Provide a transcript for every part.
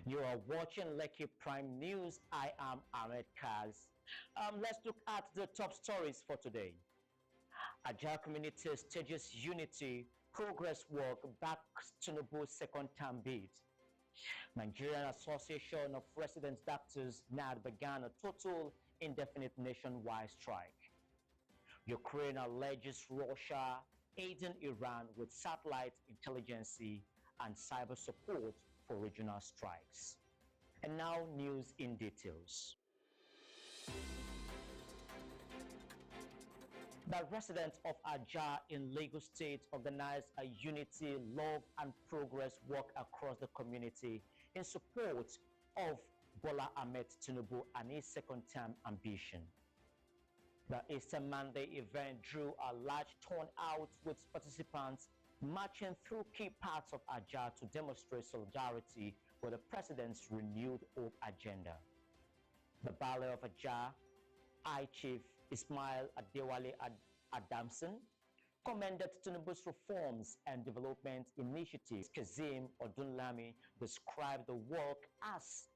You are watching Lekki Prime News. I am Ahmed Kaz. Let's look at the top stories for today. Ajah community stages unity, progress work backs Tinubu's second term bid. Nigerian Association of Resident Doctors NARD began a total indefinite nationwide strike. Ukraine alleges Russia aiding Iran with satellite intelligence and cyber support for regional strikes. And now news in details. The residents of Ajah in Lagos State organized a unity, love and progress walk across the community in support of Bola Ahmed Tinubu and his second-term ambition. The Easter Monday event drew a large turnout with participants marching through key parts of Ajah to demonstrate solidarity with the president's renewed hope agenda. The Ballet of Ajah, High Chief Ismail Adewale Adamson, commended Tinubu's reforms and development initiatives. Kazeem Odunlami described the work as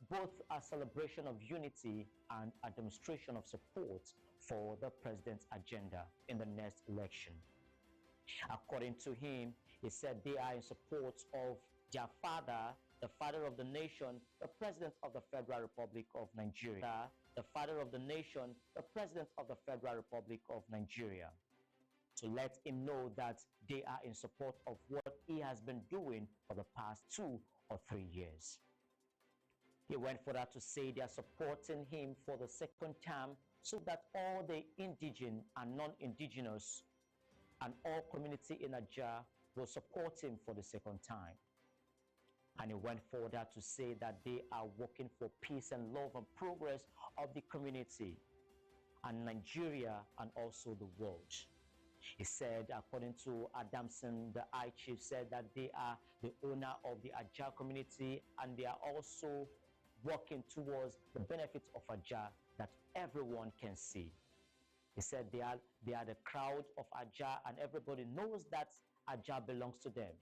both a celebration of unity and a demonstration of support for the president's agenda in the next election. According to him, he said they are in support of their father, the father of the nation, the president of the Federal Republic of Nigeria, the father of the nation, the president of the Federal Republic of Nigeria, to let him know that they are in support of what he has been doing for the past 2 or 3 years. He went further to say they are supporting him for the second term so that all the indigenous and non-indigenous and all community in Ajah will support him for the second time. And he went further to say that they are working for peace and love and progress of the community and Nigeria and also the world. He said, according to Adamson, the High Chief said that they are the owner of the Ajah community and they are also working towards the benefits of Ajah that everyone can see. He said they are the crowd of Ajah and everybody knows that Ajah belongs to them.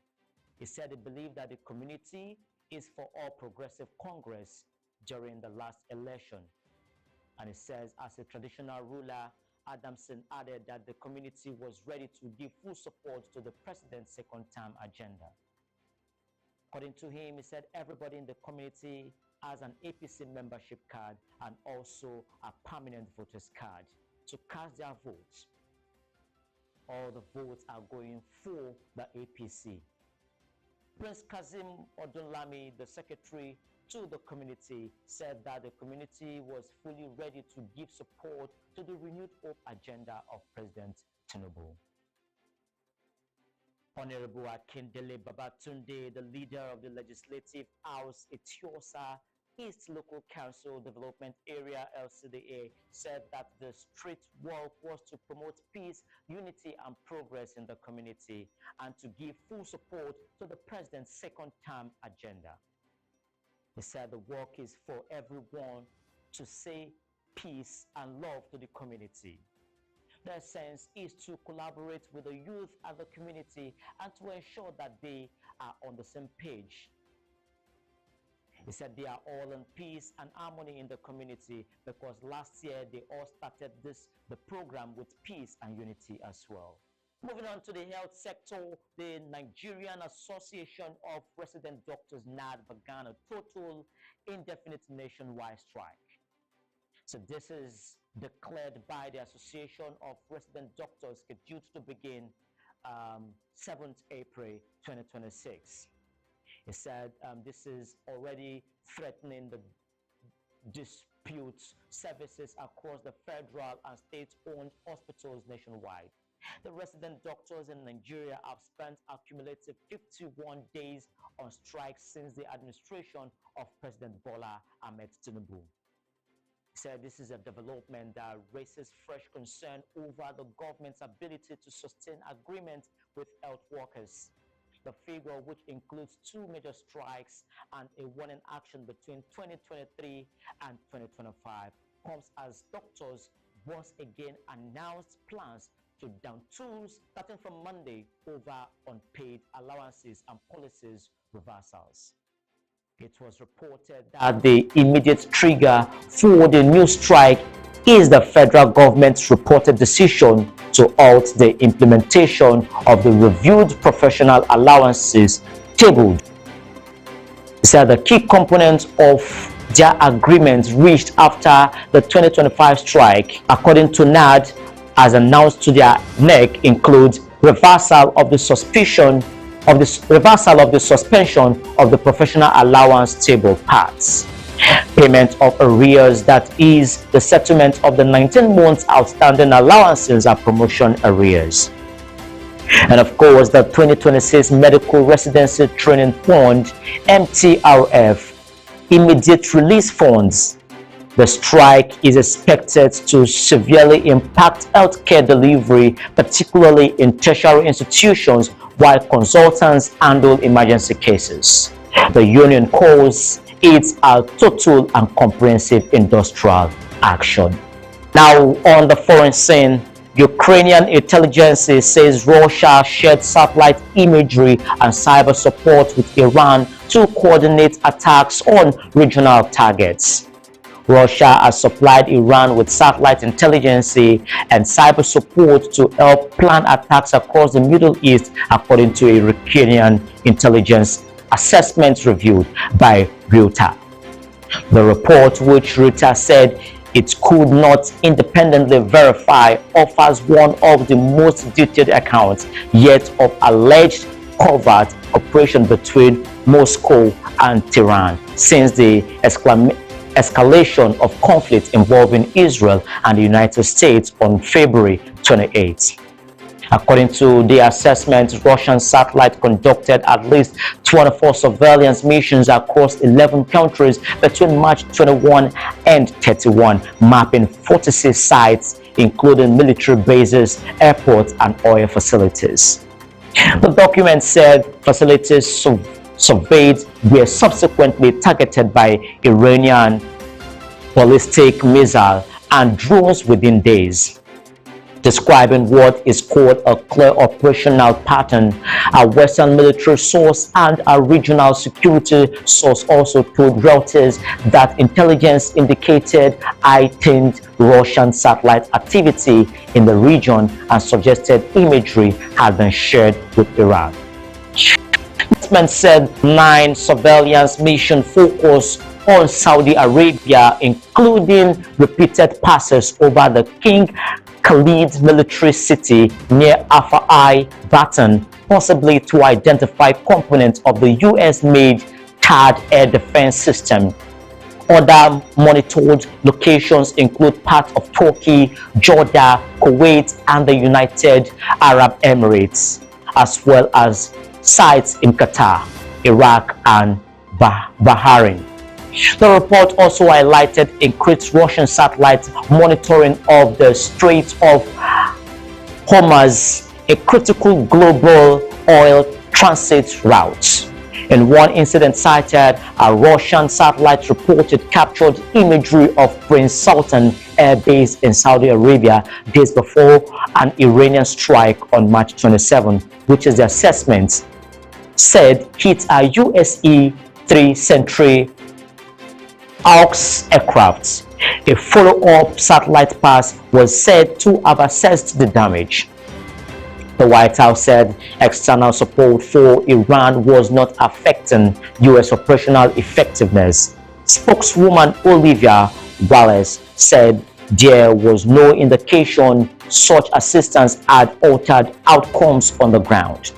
He said he believed that the community is for All Progressive Congress during the last election. And he says, as a traditional ruler, Adamson added that the community was ready to give full support to the president's second-term agenda. According to him, he said everybody in the community has an APC membership card and also a permanent voters card to cast their votes. All the votes are going for the APC. Prince Kazeem Odunlami, the secretary to the community, said that the community was fully ready to give support to the renewed hope agenda of President Tinubu. Honorable Akindele Babatunde, the leader of the Legislative House Etiosa East Local Council Development Area LCDA, said that the street walk was to promote peace, unity and progress in the community and to give full support to the president's second-term agenda. He said the work is for everyone to say peace and love to the community. Their sense is to collaborate with the youth and the community and to ensure that they are on the same page. He said they are all in peace and harmony in the community because last year they all started the program with peace and unity as well. Moving on to the health sector, the Nigerian Association of Resident Doctors NARD began a total indefinite nationwide strike. So this is declared by the Association of Resident Doctors, scheduled to begin 7th April 2026. He said this is already threatening the dispute services across the federal and state-owned hospitals nationwide. The resident doctors in Nigeria have spent a cumulative 51 days on strike since the administration of President Bola Ahmed Tinubu. He said this is a development that raises fresh concern over the government's ability to sustain agreements with health workers. The figure, which includes 2 major strikes and a warning action between 2023 and 2025, comes as doctors once again announced plans to down tools starting from Monday over unpaid allowances and policies reversals. It was reported that the immediate trigger for the new strike is the federal government's reported decision to halt the implementation of the reviewed professional allowances tabled. They said the key components of their agreement reached after the 2025 strike, according to NARD, as announced to their NEC, include reversal of the suspension of the professional allowance table parts, payment of arrears, that is the settlement of the 19 months outstanding allowances and promotion arrears, and of course the 2026 Medical Residency Training Fund (MTRF) immediate release funds. The strike is expected to severely impact healthcare delivery, particularly in tertiary institutions, while consultants handle emergency cases. The union calls it a total and comprehensive industrial action. Now, on the foreign scene, Ukrainian intelligence says Russia shared satellite imagery and cyber support with Iran to coordinate attacks on regional targets. Russia has supplied Iran with satellite intelligence and cyber support to help plan attacks across the Middle East, according to a Ukrainian intelligence assessment reviewed by Reuters. The report, which Reuters said it could not independently verify, offers one of the most detailed accounts yet of alleged covert operation between Moscow and Tehran since the escalation of conflict involving Israel and the United States on February 28. According to the assessment, Russian satellite conducted at least 24 surveillance missions across 11 countries between March 21 and 31, mapping 46 sites, including military bases, airports, and oil facilities. The document said facilities surveyed were subsequently targeted by Iranian ballistic missile and drones within days, describing what is called a clear operational pattern. A Western military source and a regional security source also told Reuters that intelligence indicated heightened Russian satellite activity in the region and suggested imagery had been shared with Iran. The said 9 surveillance missions focus on Saudi Arabia, including repeated passes over the King Khalid military city near Afai Baton, possibly to identify components of the US-made THAAD air defense system. Other monitored locations include parts of Turkey, Jordan, Kuwait, and the United Arab Emirates, as well as sites in Qatar, Iraq, and Bahrain. The report also highlighted increased Russian satellite monitoring of the Strait of Hormuz, a critical global oil transit route. In one incident cited, a Russian satellite reported captured imagery of Prince Sultan Air Base in Saudi Arabia days before an Iranian strike on March 27, which is the assessment said hit a USE-3 Sentry Hawks aircraft. A follow-up satellite pass was said to have assessed the damage. The White House said external support for Iran was not affecting U.S. operational effectiveness. Spokeswoman Olivia Wallace said there was no indication such assistance had altered outcomes on the ground.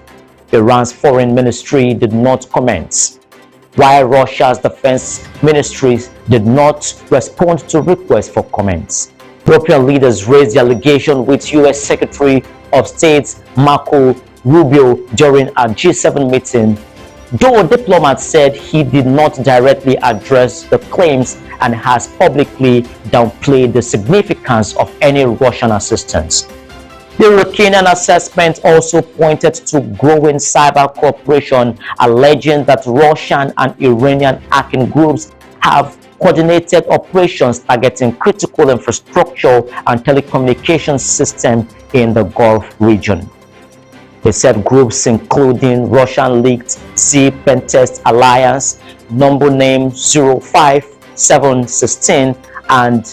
Iran's foreign ministry did not comment, while Russia's defense ministry did not respond to requests for comments. European leaders raised the allegation with U.S. Secretary of State Marco Rubio during a G7 meeting, though a diplomat said he did not directly address the claims and has publicly downplayed the significance of any Russian assistance. The Ukrainian assessment also pointed to growing cyber cooperation, alleging that Russian and Iranian hacking groups have coordinated operations targeting critical infrastructure and telecommunications systems in the Gulf region. They said groups including Russian-linked Sea Pentest Alliance, number name 05716, and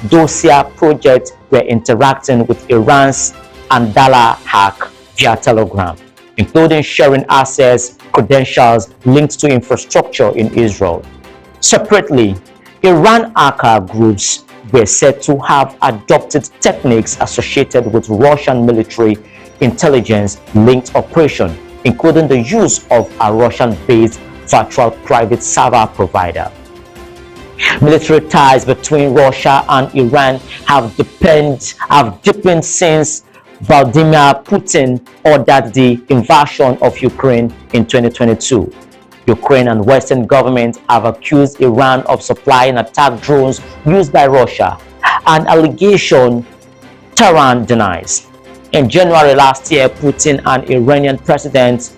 Dosia Project were interacting with Iran's Andala hack via Telegram, including sharing assets, credentials linked to infrastructure in Israel. Separately, Iran hacker groups were said to have adopted techniques associated with Russian military intelligence linked operation, including the use of a Russian-based virtual private server provider. Military ties between Russia and Iran have deepened since Vladimir Putin ordered the invasion of Ukraine in 2022. Ukraine and Western governments have accused Iran of supplying attack drones used by Russia, an allegation Tehran denies. In January last year, Putin and Iranian President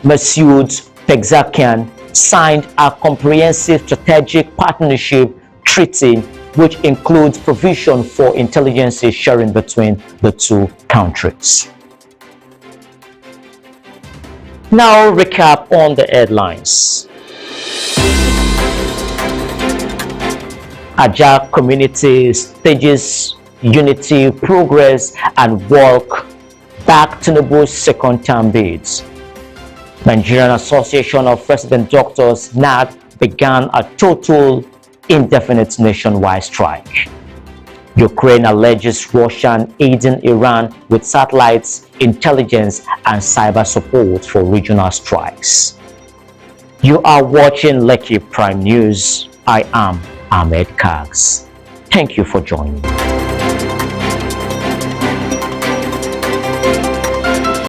Masoud Pezeshkian signed a comprehensive strategic partnership treaty which includes provision for intelligence sharing between the two countries. Now, recap on the headlines. Ajah community stages unity, progress, and work back Tinubu's second-term bids. Nigerian Association of Resident Doctors (NARD) began a total indefinite nationwide strike. Ukraine alleges Russian aiding Iran with satellites, intelligence, and cyber support for regional strikes. You are watching Lekki Prime News. I am Ahmed Kags. Thank you for joining.